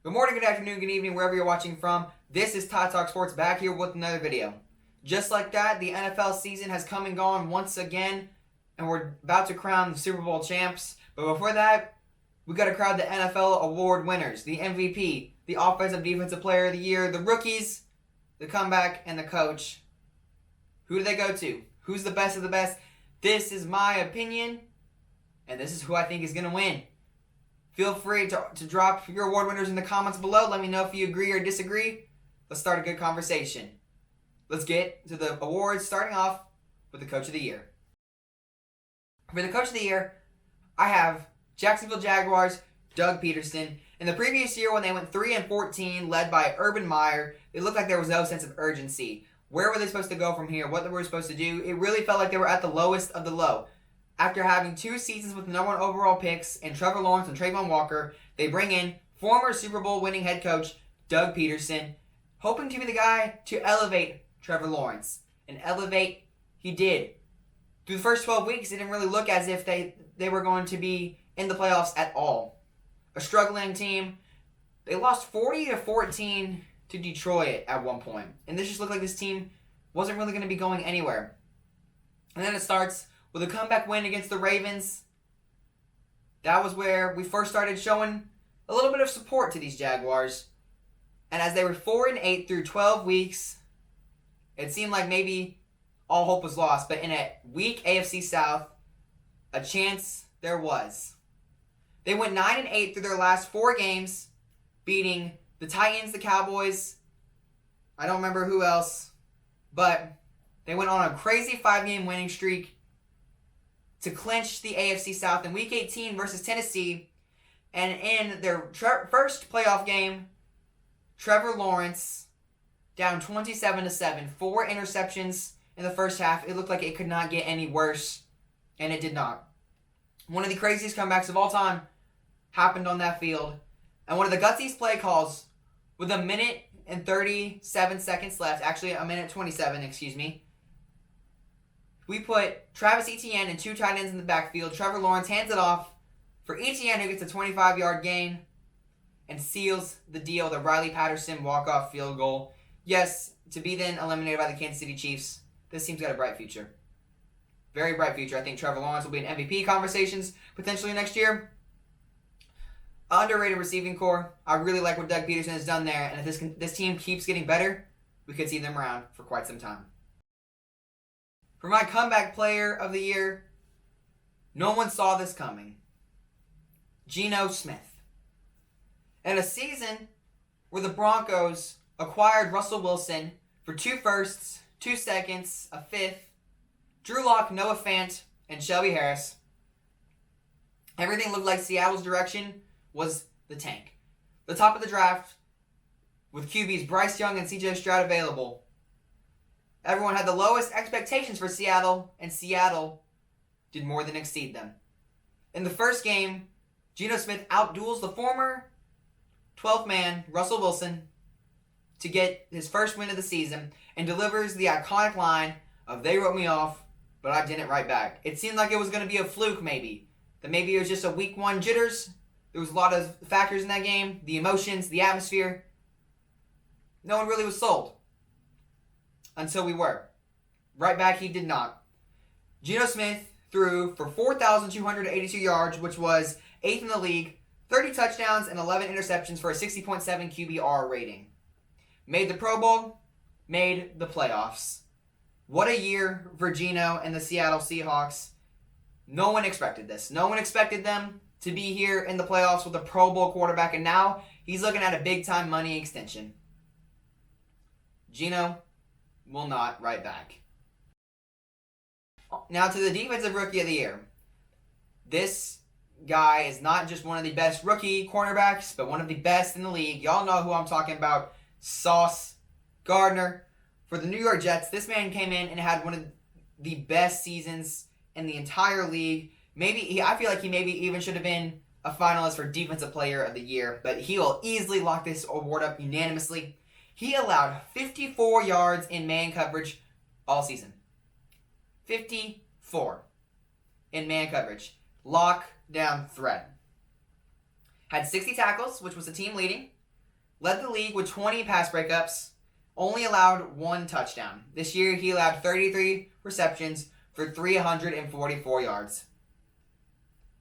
Good morning, good afternoon, good evening, wherever you're watching from. This is Sports back here with another video. Just like that, the NFL season has come and gone once again, and we're about to crown the Super Bowl champs. But before that, we got to crown the NFL award winners, the MVP, the Offensive Defensive Player of the Year, the rookies, the comeback, and the coach. Who do they go to? Who's the best of the best? This is my opinion, and this is who I think is going to win. Feel free to drop your award winners in the comments below. Let me know if you agree or disagree. Let's start a good conversation. Let's get to the awards, starting off with the Coach of the Year. For the Coach of the Year, I have Jacksonville Jaguars, Doug Peterson. In the previous year, when they went 3-14, led by Urban Meyer, it looked like there was no sense of urgency. Where were they supposed to go from here? What were they supposed to do? It really felt like they were at the lowest of the low. After having 2 seasons with the number 1 overall picks in Trevor Lawrence and Trayvon Walker, they bring in former Super Bowl winning head coach Doug Peterson, hoping to be the guy to elevate Trevor Lawrence. And elevate he did. Through the first 12 weeks, it didn't really look as if they were going to be in the playoffs at all. A struggling team. They lost 40-14 to Detroit at one point. And this just looked like this team wasn't really going to be going anywhere. And then it starts with a comeback win against the Ravens. That was where we first started showing a little bit of support to these Jaguars. And as they were 4-8 through 12 weeks, it seemed like maybe all hope was lost. But in a weak AFC South, a chance there was. They went 9-8 through their last 4 games, beating the Titans, the Cowboys, I don't remember who else, but they went on a crazy 5-game winning streak to clinch the AFC South in Week 18 versus Tennessee. And in their first playoff game, Trevor Lawrence down 27-7, 4 interceptions in the first half. It looked like it could not get any worse, and it did not. One of the craziest comebacks of all time happened on that field, and one of the gutsiest play calls with 1:37 left, actually 1:27, excuse me. We put Travis Etienne and 2 tight ends in the backfield. Trevor Lawrence hands it off for Etienne, who gets a 25-yard gain and seals the deal. The Riley Patterson walk-off field goal. Yes, to be then eliminated by the Kansas City Chiefs. This team's got a bright future. Very bright future. I think Trevor Lawrence will be in MVP conversations potentially next year. Underrated receiving core. I really like what Doug Peterson has done there. And if this team keeps getting better, we could see them around for quite some time. For my comeback player of the year, no one saw this coming. Geno Smith. In a season where the Broncos acquired Russell Wilson for 2 firsts, 2 seconds, a 5th, Drew Lock, Noah Fant, and Shelby Harris, everything looked like Seattle's direction was the tank. The top of the draft, with QBs Bryce Young and CJ Stroud available, everyone had the lowest expectations for Seattle, and Seattle did more than exceed them. In the first game, Geno Smith outduels the former 12th man, Russell Wilson, to get his first win of the season, and delivers the iconic line of "They wrote me off, but I didn't write back." It seemed like it was going to be a fluke, maybe. That maybe it was just a week 1 jitters. There was a lot of factors in that game, the emotions, the atmosphere. No one really was sold. Until we were. Right back, he did not. Geno Smith threw for 4,282 yards, which was 8th in the league, 30 touchdowns, and 11 interceptions for a 60.7 QBR rating. Made the Pro Bowl, made the playoffs. What a year for Geno and the Seattle Seahawks. No one expected this. No one expected them to be here in the playoffs with a Pro Bowl quarterback, and now he's looking at a big-time money extension. Geno will not write back. Now to the Defensive Rookie of the Year. This guy is not just one of the best rookie cornerbacks, but one of the best in the league. Y'all know who I'm talking about. Sauce Gardner. For the New York Jets, this man came in and had one of the best seasons in the entire league. I feel like he maybe even should have been a finalist for Defensive Player of the Year, but he will easily lock this award up unanimously. He allowed 54 yards in man coverage all season. 54 in man coverage. Lockdown threat. Had 60 tackles, which was the team leading. Led the league with 20 pass breakups, only allowed 1 touchdown. This year, he allowed 33 receptions for 344 yards.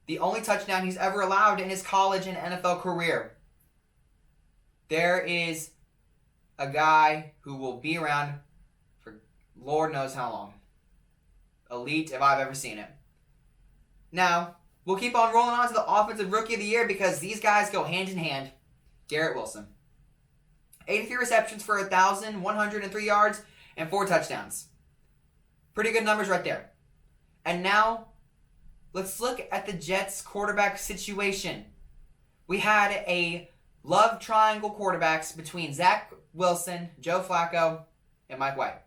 The only touchdown he's ever allowed in his college and NFL career. There is a guy who will be around for Lord knows how long. Elite if I've ever seen it. Now, we'll keep on rolling on to the Offensive Rookie of the Year because these guys go hand in hand. Garrett Wilson. 83 receptions for 1,103 yards and 4 touchdowns. Pretty good numbers right there. And now, let's look at the Jets quarterback situation. We had a love triangle quarterbacks between Zach Wilson, Joe Flacco, and Mike White.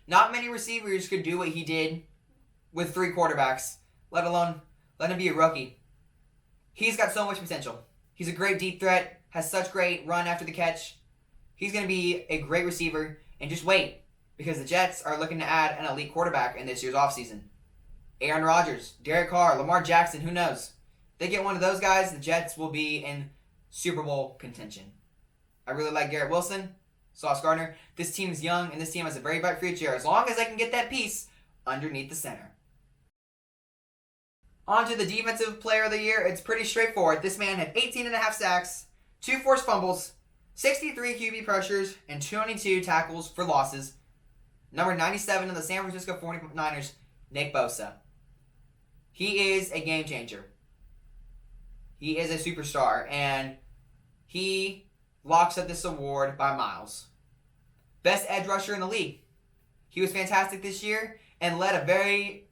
Not many receivers could do what he did with 3 quarterbacks, let alone let him be a rookie. He's got so much potential. He's a great deep threat, has such great run after the catch. He's going to be a great receiver, and just wait, because the Jets are looking to add an elite quarterback in this year's offseason. Aaron Rodgers, Derek Carr, Lamar Jackson, who knows? If they get one of those guys, the Jets will be in Super Bowl contention. I really like Garrett Wilson, Sauce Gardner. This team is young, and this team has a very bright future as long as they can get that piece underneath the center. On to the Defensive Player of the Year. It's pretty straightforward. This man had 18.5 sacks, 2 forced fumbles, 63 QB pressures, and 22 tackles for losses. Number 97 of the San Francisco 49ers, Nick Bosa. He is a game changer. He is a superstar, and he locks up this award by miles. Best edge rusher in the league. He was fantastic this year and led a very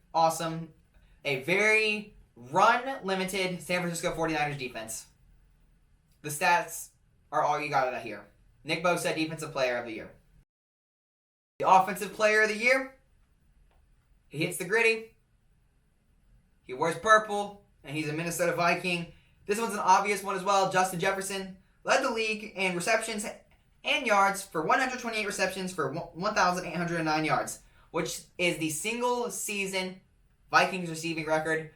run-limited San Francisco 49ers defense. The stats are all you got to hear. Nick Bosa, Defensive Player of the Year. The Offensive Player of the Year, he hits the gritty, he wears purple, and he's a Minnesota Viking. This one's an obvious one as well. Justin Jefferson led the league in receptions and yards for 128 receptions for 1,809 yards, which is the single season Vikings receiving record.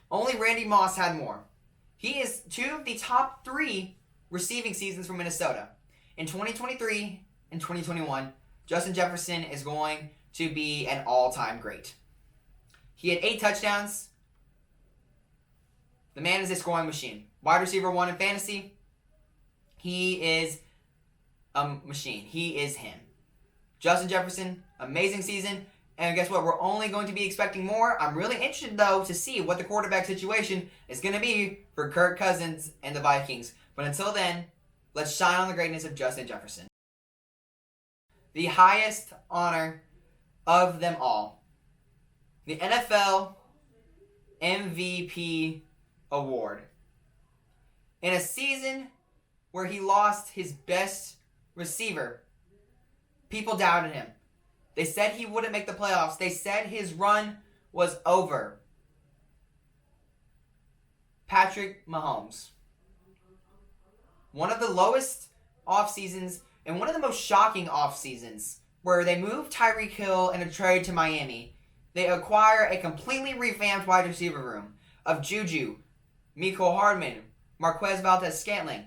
Only Randy Moss had more. He is 2 of the top 3 receiving seasons for Minnesota. In 2023 and 2021, Justin Jefferson is going to be an all-time great. He had 8 touchdowns. The man is a scoring machine. Wide receiver 1 in fantasy. He is a machine. He is him. Justin Jefferson, amazing season. And guess what? We're only going to be expecting more. I'm really interested, though, to see what the quarterback situation is going to be for Kirk Cousins and the Vikings. But until then, let's shine on the greatness of Justin Jefferson. The highest honor of them all. The NFL MVP Award. In a season where he lost his best receiver, people doubted him. They said he wouldn't make the playoffs. They said his run was over. Patrick Mahomes. One of the lowest off seasons and one of the most shocking off seasons, where they moved Tyreek Hill in a trade to Miami. They acquire a completely revamped wide receiver room of Juju, Mecole Hardman, Marquez Valdes-Scantling,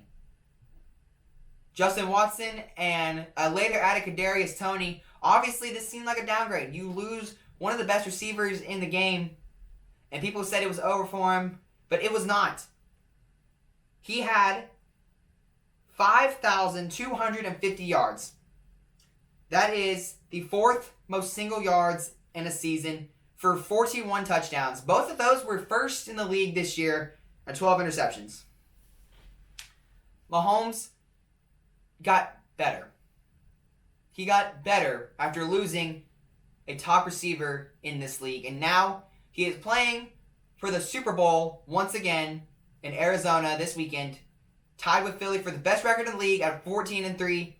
Justin Watson, and later added Kadarius Toney. Obviously, this seemed like a downgrade. You lose one of the best receivers in the game, and people said it was over for him, but it was not. He had 5,250 yards. That is the 4th most single yards in a season for 41 touchdowns. Both of those were first in the league this year at 12 interceptions. Mahomes got better. He got better after losing a top receiver in this league. And now he is playing for the Super Bowl once again in Arizona this weekend. Tied with Philly for the best record in the league at 14-3.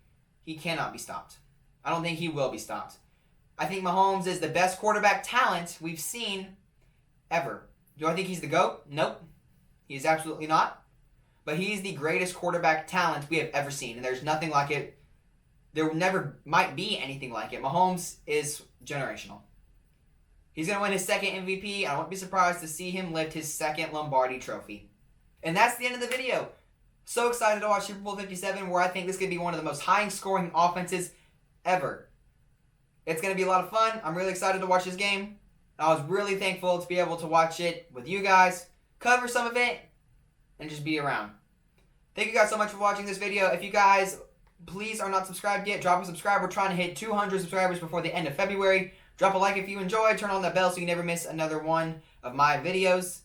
He cannot be stopped. I don't think he will be stopped. I think Mahomes is the best quarterback talent we've seen ever. Do I think he's the GOAT? Nope. He is absolutely not. But he's the greatest quarterback talent we have ever seen. And there's nothing like it. There never might be anything like it. Mahomes is generational. He's going to win his 2nd MVP. I won't be surprised to see him lift his 2nd Lombardi trophy. And that's the end of the video. So excited to watch Super Bowl 57, where I think this could be one of the most high-scoring offenses ever. It's going to be a lot of fun. I'm really excited to watch this game. I was really thankful to be able to watch it with you guys, cover some of it, and just be around. Thank you guys so much for watching this video. If you guys, please are not subscribed yet, drop a subscribe. We're trying to hit 200 subscribers before the end of February. Drop a like if you enjoyed. Turn on that bell so you never miss another one of my videos.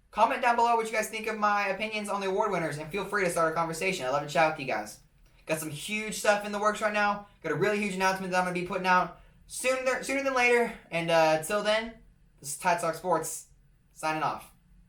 Comment down below what you guys think of my opinions on the award winners, and feel free to start a conversation. I love to chat with you guys. Got some huge stuff in the works right now. Got a really huge announcement that I'm going to be putting out sooner than later. And until then, this is Ty Talk Sports signing off.